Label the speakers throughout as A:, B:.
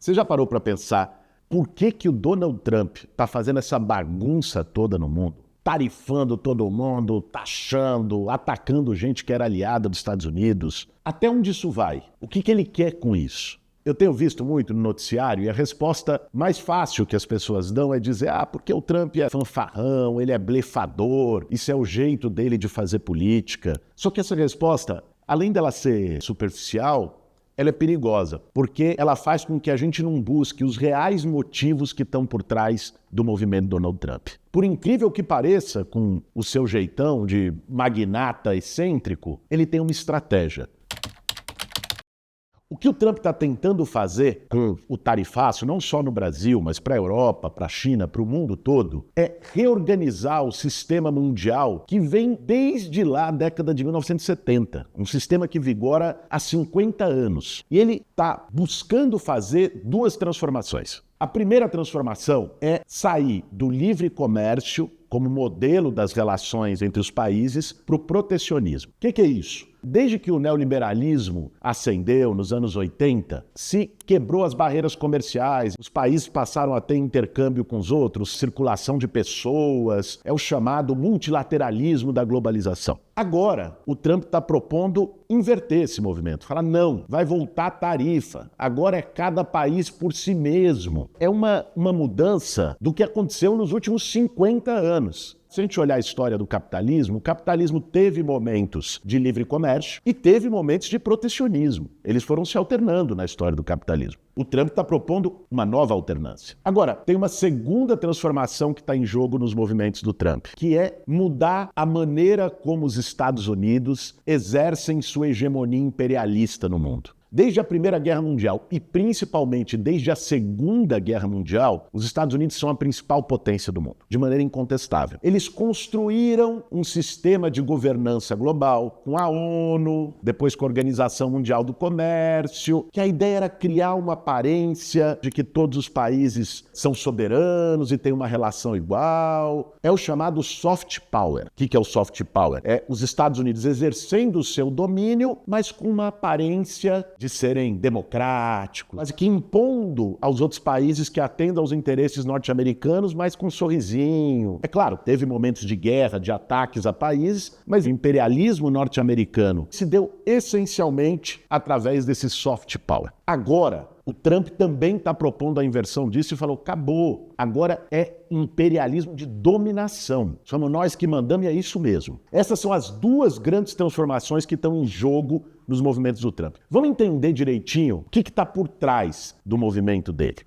A: Você já parou para pensar por que o Donald Trump está fazendo essa bagunça toda no mundo? Tarifando todo mundo, taxando, atacando gente que era aliada dos Estados Unidos. Até onde isso vai? O que ele quer com isso? Eu tenho visto muito no noticiário e a resposta mais fácil que as pessoas dão é dizer porque o Trump é fanfarrão, ele é blefador, isso é o jeito dele de fazer política. Só que essa resposta, além dela ser superficial, ela é perigosa, porque ela faz com que a gente não busque os reais motivos que estão por trás do movimento Donald Trump. Por incrível que pareça, com o seu jeitão de magnata excêntrico, ele tem uma estratégia. O que o Trump está tentando fazer com o tarifaço, não só no Brasil, mas para a Europa, para a China, para o mundo todo, é reorganizar o sistema mundial que vem desde lá a década de 1970. Um sistema que vigora há 50 anos. E ele está buscando fazer duas transformações. A primeira transformação é sair do livre comércio como modelo das relações entre os países para o protecionismo. O que é isso? Desde que o neoliberalismo ascendeu nos anos 80, se quebrou as barreiras comerciais, os países passaram a ter intercâmbio com os outros, circulação de pessoas, é o chamado multilateralismo da globalização. Agora, o Trump está propondo inverter esse movimento, falar não, vai voltar a tarifa, agora é cada país por si mesmo. É uma mudança do que aconteceu nos últimos 50 anos. Se a gente olhar a história do capitalismo, o capitalismo teve momentos de livre comércio e teve momentos de protecionismo. Eles foram se alternando na história do capitalismo. O Trump está propondo uma nova alternância. Agora, tem uma segunda transformação que está em jogo nos movimentos do Trump, que é mudar a maneira como os Estados Unidos exercem sua hegemonia imperialista no mundo. Desde a Primeira Guerra Mundial e principalmente desde a Segunda Guerra Mundial, os Estados Unidos são a principal potência do mundo, de maneira incontestável. Eles construíram um sistema de governança global com a ONU, depois com a Organização Mundial do Comércio, que a ideia era criar uma aparência de que todos os países são soberanos e têm uma relação igual. É o chamado soft power. O que é o soft power? É os Estados Unidos exercendo o seu domínio, mas com uma aparência de serem democráticos, mas que impondo aos outros países que atendam aos interesses norte-americanos, mas com um sorrisinho. É claro, teve momentos de guerra, de ataques a países, mas o imperialismo norte-americano se deu essencialmente através desse soft power. Agora, o Trump também está propondo a inversão disso e falou, acabou, agora é imperialismo de dominação. Somos nós que mandamos e é isso mesmo. Essas são as duas grandes transformações que estão em jogo nos movimentos do Trump. Vamos entender direitinho o que está por trás do movimento dele.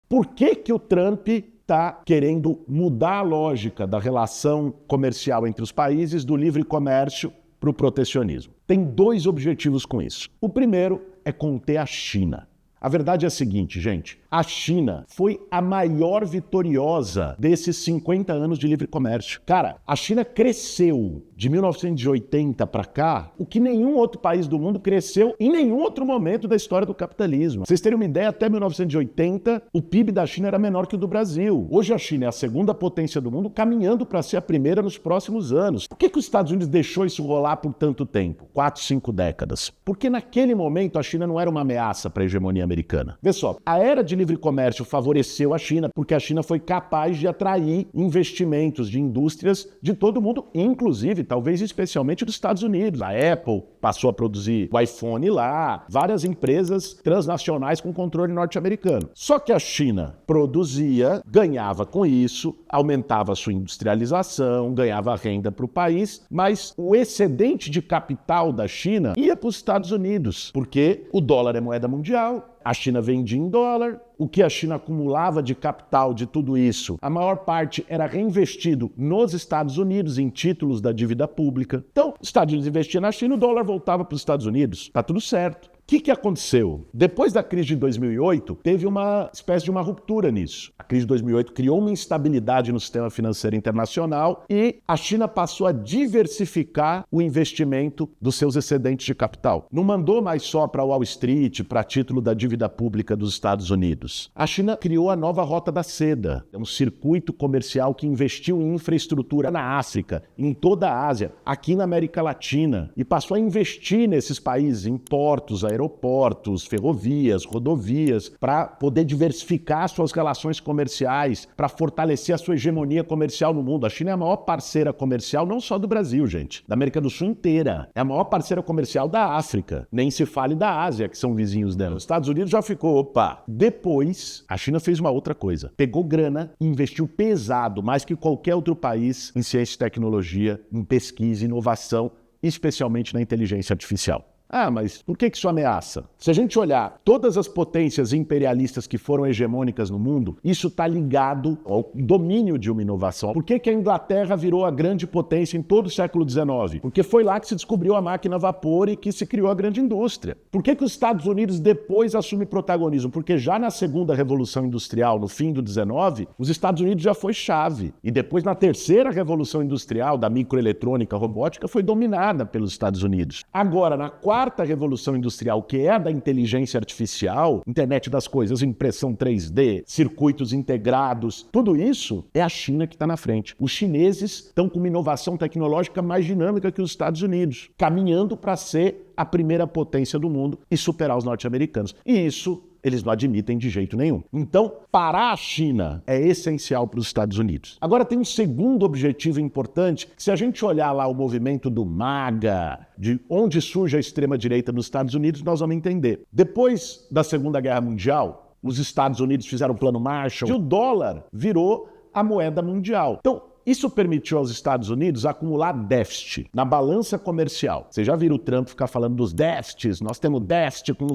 A: Por que o Trump está querendo mudar a lógica da relação comercial entre os países, do livre comércio para o protecionismo? Tem dois objetivos com isso. O primeiro é conter a China. A verdade é a seguinte, gente, a China foi a maior vitoriosa desses 50 anos de livre comércio. Cara, a China cresceu de 1980 para cá o que nenhum outro país do mundo cresceu em nenhum outro momento da história do capitalismo. Pra vocês terem uma ideia, até 1980 o PIB da China era menor que o do Brasil. Hoje a China é a segunda potência do mundo, caminhando para ser a primeira nos próximos anos. Por que os Estados Unidos deixou isso rolar por tanto tempo? 4, 5 décadas. Porque naquele momento a China não era uma ameaça para a hegemonia americana. Vê só, a era de livre comércio favoreceu a China porque a China foi capaz de atrair investimentos de indústrias de todo mundo, inclusive, talvez especialmente dos Estados Unidos. A Apple passou a produzir o iPhone lá, várias empresas transnacionais com controle norte-americano. Só que a China produzia, ganhava com isso, aumentava a sua industrialização, ganhava renda para o país, mas o excedente de capital da China ia para os Estados Unidos, porque o dólar é moeda mundial, a China vendia em dólar, o que a China acumulava de capital de tudo isso, a maior parte era reinvestido nos Estados Unidos em títulos da dívida pública. Então, os Estados Unidos investiam na China, o dólar voltava para os Estados Unidos. Tá tudo certo. O que aconteceu? Depois da crise de 2008, teve uma espécie de uma ruptura nisso. A crise de 2008 criou uma instabilidade no sistema financeiro internacional e a China passou a diversificar o investimento dos seus excedentes de capital. Não mandou mais só para Wall Street, para título da dívida pública dos Estados Unidos. A China criou a nova Rota da Seda, um circuito comercial que investiu em infraestrutura na África, em toda a Ásia, aqui na América Latina, e passou a investir nesses países, em portos, aeroportos, aeroportos, ferrovias, rodovias, para poder diversificar suas relações comerciais, para fortalecer a sua hegemonia comercial no mundo. A China é a maior parceira comercial, não só do Brasil, gente, da América do Sul inteira. É a maior parceira comercial da África. Nem se fale da Ásia, que são vizinhos dela. Os Estados Unidos já ficou, opa. Depois, a China fez uma outra coisa. Pegou grana, investiu pesado, mais que qualquer outro país, em ciência e tecnologia, em pesquisa, inovação, especialmente na inteligência artificial. Ah, mas por que isso ameaça? Se a gente olhar todas as potências imperialistas que foram hegemônicas no mundo, isso está ligado ao domínio de uma inovação. Por que a Inglaterra virou a grande potência em todo o século XIX? Porque foi lá que se descobriu a máquina a vapor e que se criou a grande indústria. Por que os Estados Unidos depois assumem protagonismo? Porque já na segunda Revolução Industrial, no fim do XIX, os Estados Unidos já foi chave. E depois na terceira Revolução Industrial, da microeletrônica, robótica, foi dominada pelos Estados Unidos. Agora, na quarta revolução industrial, que é a da inteligência artificial, internet das coisas, impressão 3D, circuitos integrados, tudo isso é a China que está na frente. Os chineses estão com uma inovação tecnológica mais dinâmica que os Estados Unidos, caminhando para ser a primeira potência do mundo e superar os norte-americanos. E isso eles não admitem de jeito nenhum. Então, parar a China é essencial para os Estados Unidos. Agora tem um segundo objetivo importante, que se a gente olhar lá o movimento do MAGA, de onde surge a extrema-direita nos Estados Unidos, nós vamos entender. Depois da Segunda Guerra Mundial, os Estados Unidos fizeram o Plano Marshall e o dólar virou a moeda mundial. Então, isso permitiu aos Estados Unidos acumular déficit na balança comercial. Vocês já viram o Trump ficar falando dos déficits? Nós temos déficit com não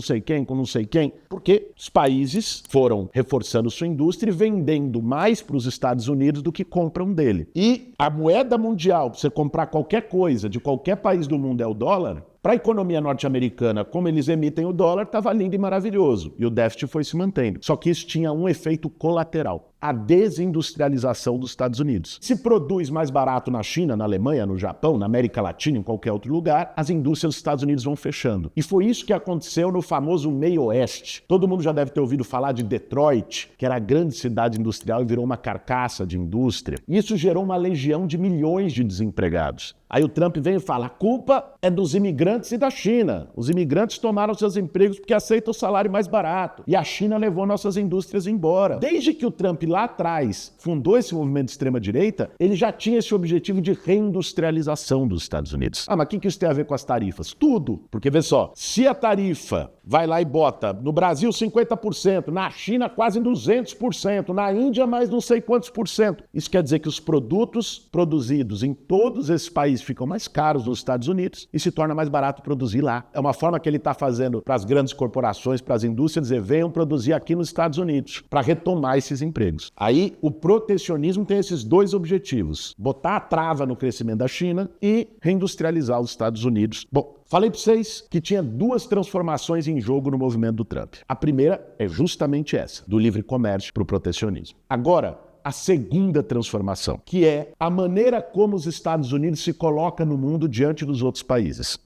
A: sei quem, porque os países foram reforçando sua indústria e vendendo mais para os Estados Unidos do que compram dele. E a moeda mundial, para você comprar qualquer coisa de qualquer país do mundo, é o dólar. Para a economia norte-americana, como eles emitem o dólar, estava lindo e maravilhoso. E o déficit foi se mantendo. Só que isso tinha um efeito colateral. A desindustrialização dos Estados Unidos. Se produz mais barato na China, na Alemanha, no Japão, na América Latina, em qualquer outro lugar, as indústrias dos Estados Unidos vão fechando. E foi isso que aconteceu no famoso Meio Oeste. Todo mundo já deve ter ouvido falar de Detroit, que era a grande cidade industrial e virou uma carcaça de indústria. E isso gerou uma legião de milhões de desempregados. Aí o Trump vem e fala, a culpa é dos imigrantes e da China. Os imigrantes tomaram seus empregos porque aceitam o salário mais barato. E a China levou nossas indústrias embora. Desde que o Trump lá atrás fundou esse movimento de extrema-direita, ele já tinha esse objetivo de reindustrialização dos Estados Unidos. Ah, mas o que isso tem a ver com as tarifas? Tudo. Porque, vê só, se a tarifa vai lá e bota no Brasil 50%, na China quase 200%, na Índia mais não sei quantos por cento. Isso quer dizer que os produtos produzidos em todos esses países ficam mais caros nos Estados Unidos e se torna mais barato produzir lá. É uma forma que ele está fazendo para as grandes corporações, para as indústrias, dizer, venham produzir aqui nos Estados Unidos, para retomar esses empregos. Aí o protecionismo tem esses dois objetivos, botar a trava no crescimento da China e reindustrializar os Estados Unidos. Bom, falei para vocês que tinha duas transformações em jogo no movimento do Trump. A primeira é justamente essa, do livre comércio para o protecionismo. Agora, a segunda transformação, que é a maneira como os Estados Unidos se colocam no mundo diante dos outros países.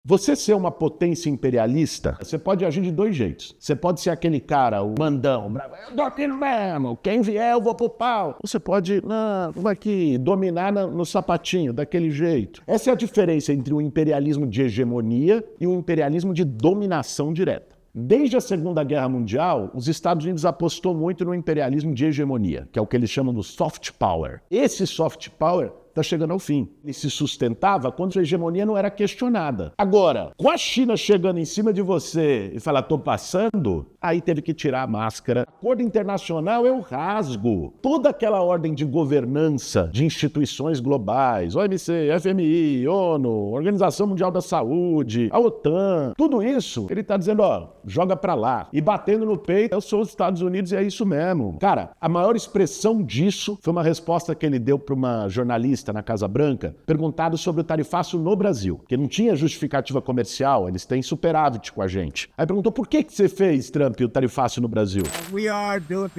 A: Você ser uma potência imperialista, você pode agir de dois jeitos. Você pode ser aquele cara, o mandão, eu tô aqui mesmo, quem vier eu vou pro pau. Você pode, vamos aqui, dominar no sapatinho, daquele jeito. Essa é a diferença entre o imperialismo de hegemonia e o imperialismo de dominação direta. Desde a Segunda Guerra Mundial, os Estados Unidos apostou muito no imperialismo de hegemonia, que é o que eles chamam de soft power. Esse soft power está chegando ao fim. Ele se sustentava quando a hegemonia não era questionada. Agora, com a China chegando em cima de você e falar, tô passando, aí teve que tirar a máscara. Acordo internacional é o rasgo. Toda aquela ordem de governança de instituições globais, OMC, FMI, ONU, Organização Mundial da Saúde, a OTAN, tudo isso, ele está dizendo, joga pra lá. E batendo no peito, eu sou os Estados Unidos e é isso mesmo. Cara, a maior expressão disso foi uma resposta que ele deu para uma jornalista na Casa Branca, perguntado sobre o tarifaço no Brasil, que não tinha justificativa comercial, eles têm superávit com a gente. Aí perguntou, por que você fez, Trump, o tarifaço no Brasil?
B: We are doing it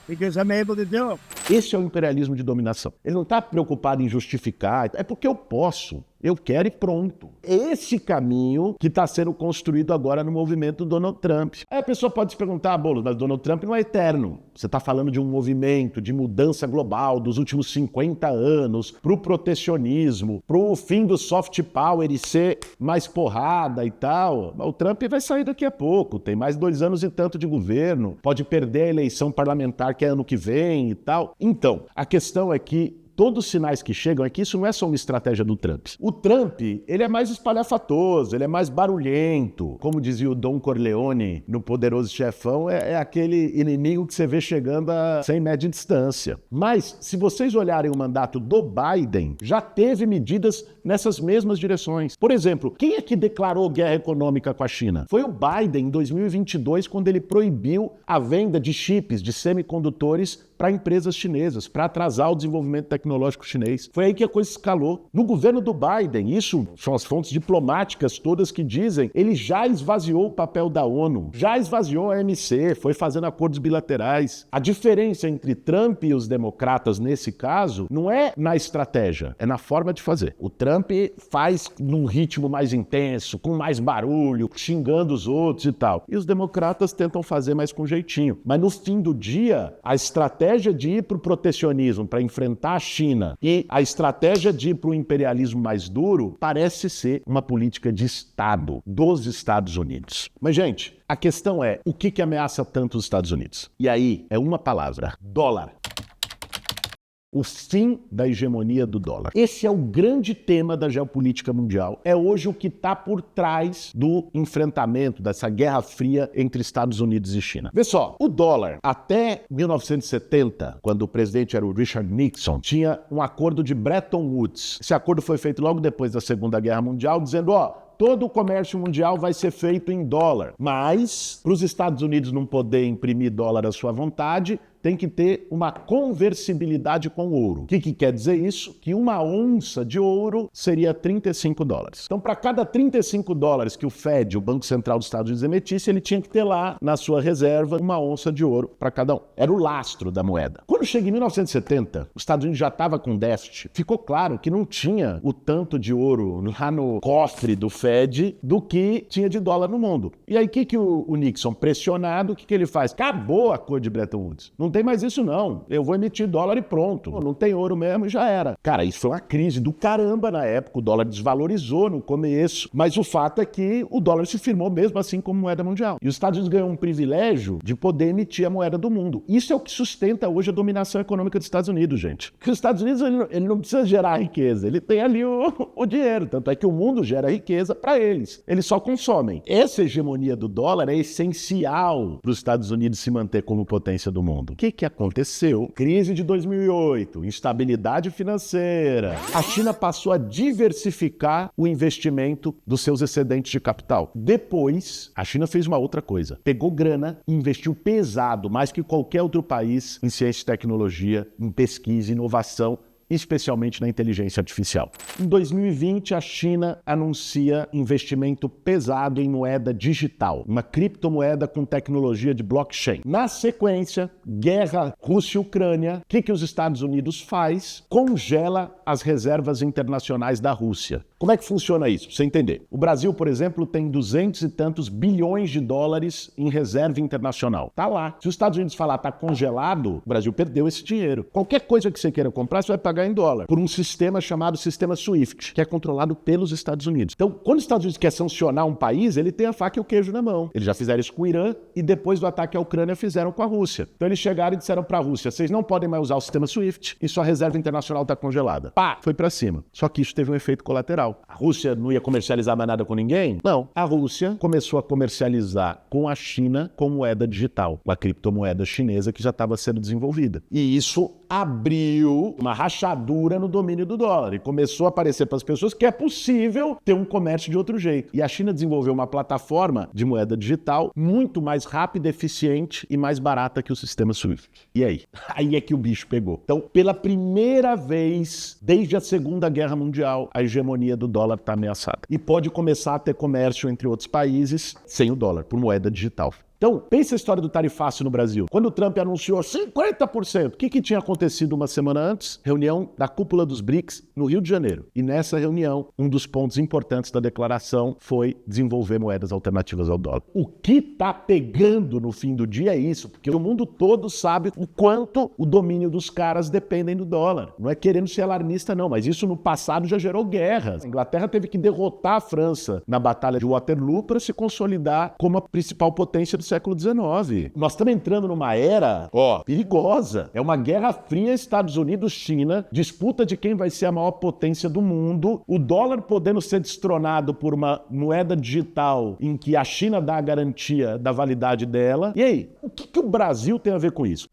B: because I'm able to do it.
A: Esse é o imperialismo de dominação. Ele não está preocupado em justificar, é porque eu posso. Eu quero e pronto. Esse caminho que está sendo construído agora no movimento do Donald Trump. Aí a pessoa pode se perguntar, Boulos, mas Donald Trump não é eterno. Você está falando de um movimento de mudança global dos últimos 50 anos para o protecionismo, para o fim do soft power e ser mais porrada e tal. O Trump vai sair daqui a pouco, tem mais 2 anos e tanto de governo, pode perder a eleição parlamentar que é ano que vem e tal. Então, a questão é que todos os sinais que chegam é que isso não é só uma estratégia do Trump. O Trump, ele é mais espalhafatoso, ele é mais barulhento. Como dizia o Don Corleone no Poderoso Chefão, é aquele inimigo que você vê chegando a 100 metros de distância. Mas, se vocês olharem o mandato do Biden, já teve medidas nessas mesmas direções. Por exemplo, quem é que declarou guerra econômica com a China? Foi o Biden, em 2022, quando ele proibiu a venda de chips, de semicondutores, para empresas chinesas, para atrasar o desenvolvimento tecnológico chinês. Foi aí que a coisa escalou. No governo do Biden, isso são as fontes diplomáticas todas que dizem, ele já esvaziou o papel da ONU, já esvaziou a OMC, foi fazendo acordos bilaterais. A diferença entre Trump e os democratas nesse caso não é na estratégia, é na forma de fazer. O Trump faz num ritmo mais intenso, com mais barulho, xingando os outros e tal. E os democratas tentam fazer mais com jeitinho. Mas no fim do dia, a estratégia de ir para o protecionismo, para enfrentar a China, e a estratégia de ir para o imperialismo mais duro parece ser uma política de Estado dos Estados Unidos. Mas, gente, a questão é, o que ameaça tanto os Estados Unidos? E aí, é uma palavra: dólar. O fim da hegemonia do dólar. Esse é o grande tema da geopolítica mundial. É hoje o que está por trás do enfrentamento, dessa guerra fria entre Estados Unidos e China. Vê só, o dólar, até 1970, quando o presidente era o Richard Nixon, tinha um acordo de Bretton Woods. Esse acordo foi feito logo depois da Segunda Guerra Mundial, dizendo, todo o comércio mundial vai ser feito em dólar. Mas, para os Estados Unidos não poder imprimir dólar à sua vontade, tem que ter uma conversibilidade com ouro. O que quer dizer isso? Que uma onça de ouro seria $35. Então, para cada $35 que o Fed, o Banco Central dos Estados Unidos, emitisse, ele tinha que ter lá, na sua reserva, uma onça de ouro para cada um. Era o lastro da moeda. Quando chega em 1970, os Estados Unidos já estava com déficit, ficou claro que não tinha o tanto de ouro lá no cofre do Fed do que tinha de dólar no mundo. E aí, o que o Nixon, pressionado, o que ele faz? Acabou a cor de Bretton Woods. Não tem mais isso não, eu vou emitir dólar e pronto. Não tem ouro mesmo e já era. Cara, isso foi uma crise do caramba na época, o dólar desvalorizou no começo, mas o fato é que o dólar se firmou mesmo assim como moeda mundial. E os Estados Unidos ganham um privilégio de poder emitir a moeda do mundo. Isso é o que sustenta hoje a dominação econômica dos Estados Unidos, gente. Porque os Estados Unidos ele não precisa gerar riqueza, ele tem ali o dinheiro, tanto é que o mundo gera riqueza para eles só consomem. Essa hegemonia do dólar é essencial para os Estados Unidos se manter como potência do mundo. O que aconteceu? Crise de 2008, instabilidade financeira. A China passou a diversificar o investimento dos seus excedentes de capital. Depois, a China fez uma outra coisa. Pegou grana e investiu pesado, mais que qualquer outro país, em ciência e tecnologia, em pesquisa, inovação, especialmente na inteligência artificial. Em 2020, a China anuncia investimento pesado em moeda digital, uma criptomoeda com tecnologia de blockchain. Na sequência, guerra Rússia-Ucrânia, o que os Estados Unidos faz? Congela as reservas internacionais da Rússia. Como é que funciona isso? Pra você entender. O Brasil, por exemplo, tem 200 e tantos bilhões de dólares em reserva internacional. Tá lá. Se os Estados Unidos falar tá congelado, o Brasil perdeu esse dinheiro. Qualquer coisa que você queira comprar, você vai pagar em dólar, por um sistema chamado sistema SWIFT, que é controlado pelos Estados Unidos. Então, quando os Estados Unidos quer sancionar um país, ele tem a faca e o queijo na mão. Eles já fizeram isso com o Irã e depois do ataque à Ucrânia fizeram com a Rússia. Então eles chegaram e disseram para a Rússia, vocês não podem mais usar o sistema SWIFT e sua reserva internacional está congelada. Pá! Foi para cima. Só que isso teve um efeito colateral. A Rússia não ia comercializar mais nada com ninguém? Não. A Rússia começou a comercializar com a China com moeda digital, com a criptomoeda chinesa que já estava sendo desenvolvida. E isso abriu uma rachadura no domínio do dólar e começou a aparecer para as pessoas que é possível ter um comércio de outro jeito. E a China desenvolveu uma plataforma de moeda digital muito mais rápida, eficiente e mais barata que o sistema SWIFT. E aí? Aí é que o bicho pegou. Então, pela primeira vez desde a Segunda Guerra Mundial, a hegemonia do dólar está ameaçada. E pode começar a ter comércio entre outros países sem o dólar, por moeda digital. Então, Então, pensa a história do tarifácio no Brasil. Quando o Trump anunciou 50%, o que tinha acontecido uma semana antes? Reunião da cúpula dos BRICS no Rio de Janeiro. E nessa reunião, um dos pontos importantes da declaração foi desenvolver moedas alternativas ao dólar. O que está pegando no fim do dia é isso, porque o mundo todo sabe o quanto o domínio dos caras dependem do dólar. Não é querendo ser alarmista, não, mas isso no passado já gerou guerras. A Inglaterra teve que derrotar a França na Batalha de Waterloo para se consolidar como a principal potência do século XIX. Nós estamos entrando numa era, perigosa. É uma guerra fria, Estados Unidos-China, disputa de quem vai ser a maior potência do mundo, o dólar podendo ser destronado por uma moeda digital em que a China dá a garantia da validade dela. E aí, o que o Brasil tem a ver com isso?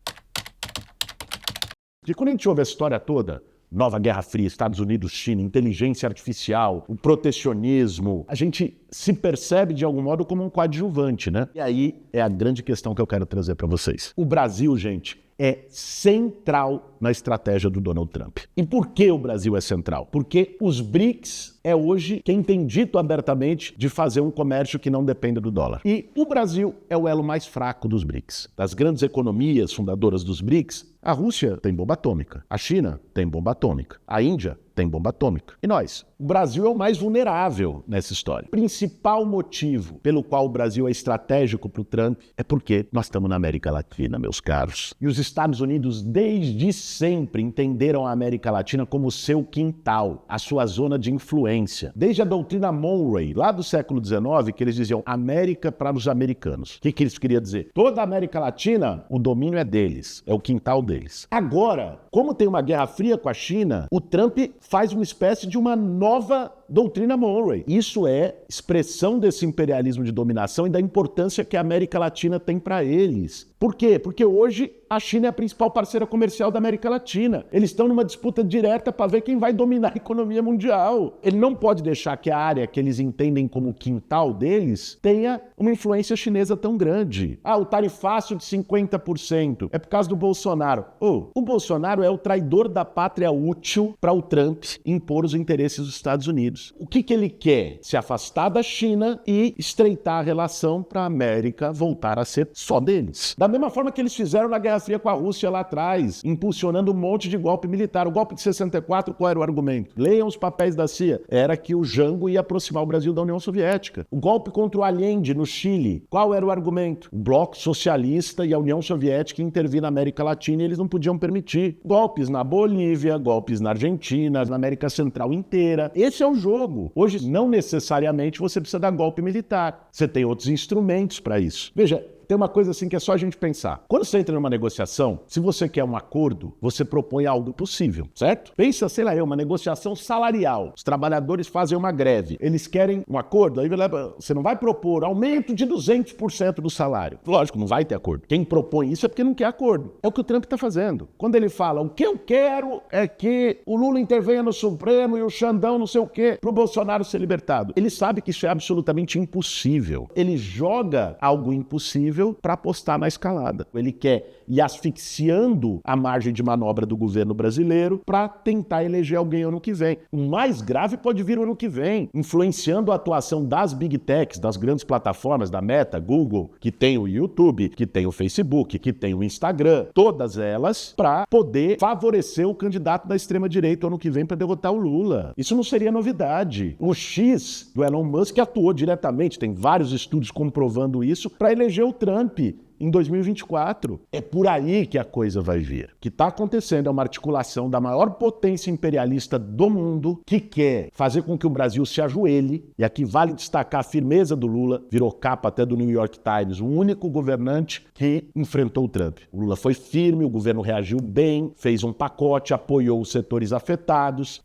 A: Porque quando a gente ouve a história toda, Nova Guerra Fria, Estados Unidos, China, inteligência artificial, o protecionismo, a gente se percebe de algum modo como um coadjuvante, né? E aí é a grande questão que eu quero trazer para vocês. O Brasil, gente, é central na estratégia do Donald Trump. E por que o Brasil é central? Porque os BRICS é hoje quem tem dito abertamente de fazer um comércio que não dependa do dólar. E o Brasil é o elo mais fraco dos BRICS. Das grandes economias fundadoras dos BRICS, a Rússia tem bomba atômica, a China tem bomba atômica, a Índia tem bomba atômica. E nós? O Brasil é o mais vulnerável nessa história. O principal motivo pelo qual o Brasil é estratégico para o Trump é porque nós estamos na América Latina, meus caros. E os Estados Unidos, desde sempre, entenderam a América Latina como seu quintal, a sua zona de influência. Desde a doutrina Monroe, lá do século XIX, que eles diziam América para os americanos. O que eles queriam dizer? Toda a América Latina, o domínio é deles, é o quintal deles. Agora, como tem uma guerra fria com a China, o Trump faz uma espécie de uma nova doutrina Monroe. Isso é expressão desse imperialismo de dominação e da importância que a América Latina tem para eles. Por quê? Porque hoje a China é a principal parceira comercial da América Latina. Eles estão numa disputa direta para ver quem vai dominar a economia mundial. Ele não pode deixar que a área que eles entendem como quintal deles tenha uma influência chinesa tão grande. O tarifácio de 50% é por causa do Bolsonaro. O Bolsonaro é o traidor da pátria útil para o Trump impor os interesses dos Estados Unidos. O que ele quer? Se afastar da China e estreitar a relação para a América voltar a ser só deles. Da mesma forma que eles fizeram na Guerra Fria com a Rússia lá atrás, impulsionando um monte de golpe militar. O golpe de 64, qual era o argumento? Leiam os papéis da CIA. Era que o Jango ia aproximar o Brasil da União Soviética. O golpe contra o Allende no Chile, qual era o argumento? O bloco socialista e a União Soviética intervir na América Latina e eles não podiam permitir. Golpes na Bolívia, golpes na Argentina, na América Central inteira. Esse é o jogo. Hoje, não necessariamente você precisa dar golpe militar. Você tem outros instrumentos para isso. Veja, tem uma coisa assim que é só a gente pensar. Quando você entra numa negociação, se você quer um acordo, você propõe algo possível, certo? Pensa, sei lá, uma negociação salarial. Os trabalhadores fazem uma greve. Eles querem um acordo, aí você não vai propor aumento de 200% do salário. Lógico, não vai ter acordo. Quem propõe isso é porque não quer acordo. É o que o Trump está fazendo. Quando ele fala, o que eu quero é que o Lula intervenha no Supremo e o Xandão não sei o quê, pro Bolsonaro ser libertado. Ele sabe que isso é absolutamente impossível. Ele joga algo impossível para apostar na escalada. Ele quer ir asfixiando a margem de manobra do governo brasileiro para tentar eleger alguém ano que vem. O mais grave pode vir ano que vem, influenciando a atuação das Big Techs, das grandes plataformas, da Meta, Google, que tem o YouTube, que tem o Facebook, que tem o Instagram, todas elas para poder favorecer o candidato da extrema-direita ano que vem para derrotar o Lula. Isso não seria novidade. O X do Elon Musk atuou diretamente, tem vários estudos comprovando isso, para eleger o Trump em 2024. É por aí que a coisa vai vir. O que está acontecendo é uma articulação da maior potência imperialista do mundo que quer fazer com que o Brasil se ajoelhe, e aqui vale destacar a firmeza do Lula, virou capa até do New York Times, o único governante que enfrentou o Trump. O Lula foi firme, o governo reagiu bem, fez um pacote, apoiou os setores afetados.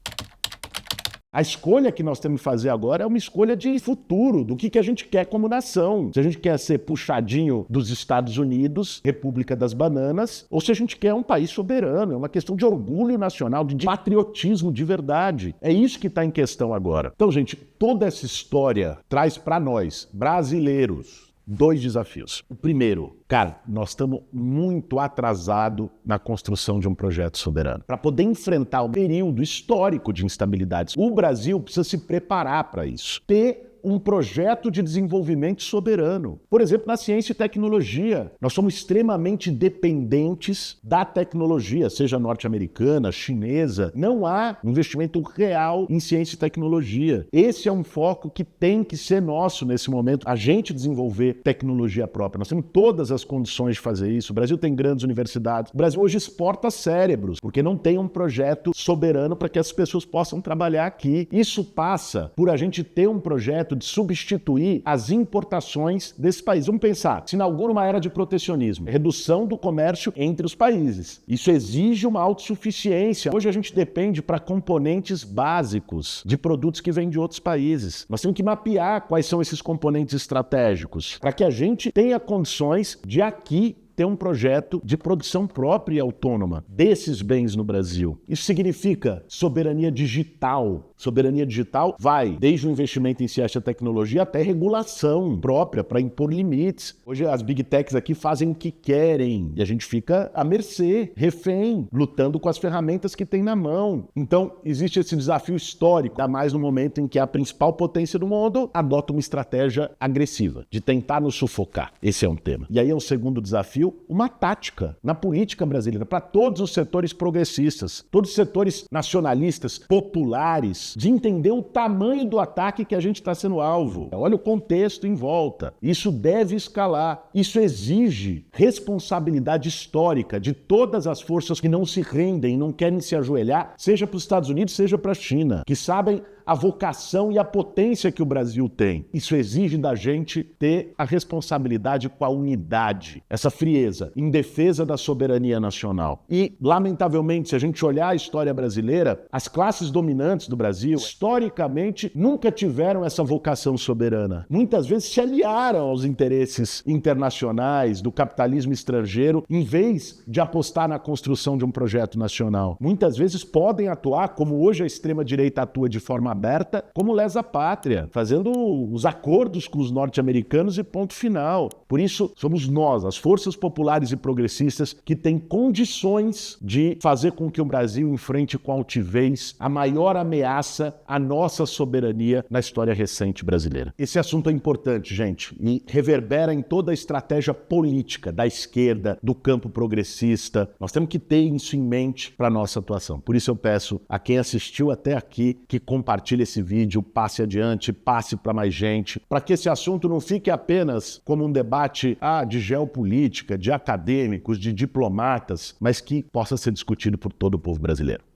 A: A escolha que nós temos que fazer agora é uma escolha de futuro, do que a gente quer como nação. Se a gente quer ser puxadinho dos Estados Unidos, República das Bananas, ou se a gente quer um país soberano. É uma questão de orgulho nacional, de patriotismo de verdade. É isso que está em questão agora. Então, gente, toda essa história traz para nós, brasileiros, dois desafios. O primeiro, cara, nós estamos muito atrasados na construção de um projeto soberano. Para poder enfrentar o período histórico de instabilidades, o Brasil precisa se preparar para isso. Ter um projeto de desenvolvimento soberano. Por exemplo, na ciência e tecnologia, nós somos extremamente dependentes da tecnologia, seja norte-americana, chinesa. Não há investimento real em ciência e tecnologia. Esse é um foco que tem que ser nosso nesse momento, a gente desenvolver tecnologia própria. Nós temos todas as condições de fazer isso. O Brasil tem grandes universidades. O Brasil hoje exporta cérebros, porque não tem um projeto soberano para que as pessoas possam trabalhar aqui. Isso passa por a gente ter um projeto de substituir as importações desse país. Vamos pensar, se inaugura uma era de protecionismo, redução do comércio entre os países. Isso exige uma autossuficiência. Hoje a gente depende para componentes básicos de produtos que vêm de outros países. Nós temos que mapear quais são esses componentes estratégicos para que a gente tenha condições de aqui ter um projeto de produção própria e autônoma desses bens no Brasil. Isso significa soberania digital. Soberania digital vai desde o investimento em ciência e tecnologia até regulação própria para impor limites. Hoje as big techs aqui fazem o que querem e a gente fica à mercê, refém, lutando com as ferramentas que tem na mão. Então, existe esse desafio histórico, ainda mais no momento em que a principal potência do mundo adota uma estratégia agressiva, de tentar nos sufocar. Esse é um tema. E aí é um segundo desafio, uma tática na política brasileira para todos os setores progressistas, todos os setores nacionalistas, populares, de entender o tamanho do ataque que a gente está sendo alvo. Olha o contexto em volta. Isso deve escalar. Isso exige responsabilidade histórica de todas as forças que não se rendem, não querem se ajoelhar, seja para os Estados Unidos, seja para a China, que sabem a vocação e a potência que o Brasil tem. Isso exige da gente ter a responsabilidade com a unidade, essa frieza, em defesa da soberania nacional. E, lamentavelmente, se a gente olhar a história brasileira, as classes dominantes do Brasil, historicamente, nunca tiveram essa vocação soberana. Muitas vezes se aliaram aos interesses internacionais, do capitalismo estrangeiro, em vez de apostar na construção de um projeto nacional. Muitas vezes podem atuar, como hoje a extrema-direita atua de forma aberta, como lesa pátria, fazendo os acordos com os norte-americanos e ponto final. Por isso, somos nós, as forças populares e progressistas, que têm condições de fazer com que o Brasil enfrente com altivez a maior ameaça à nossa soberania na história recente brasileira. Esse assunto é importante, gente, e reverbera em toda a estratégia política da esquerda, do campo progressista. Nós temos que ter isso em mente para a nossa atuação. Por isso eu peço a quem assistiu até aqui que compartilhe esse vídeo, passe adiante, passe para mais gente, para que esse assunto não fique apenas como um debate de geopolítica, de acadêmicos, de diplomatas, mas que possa ser discutido por todo o povo brasileiro.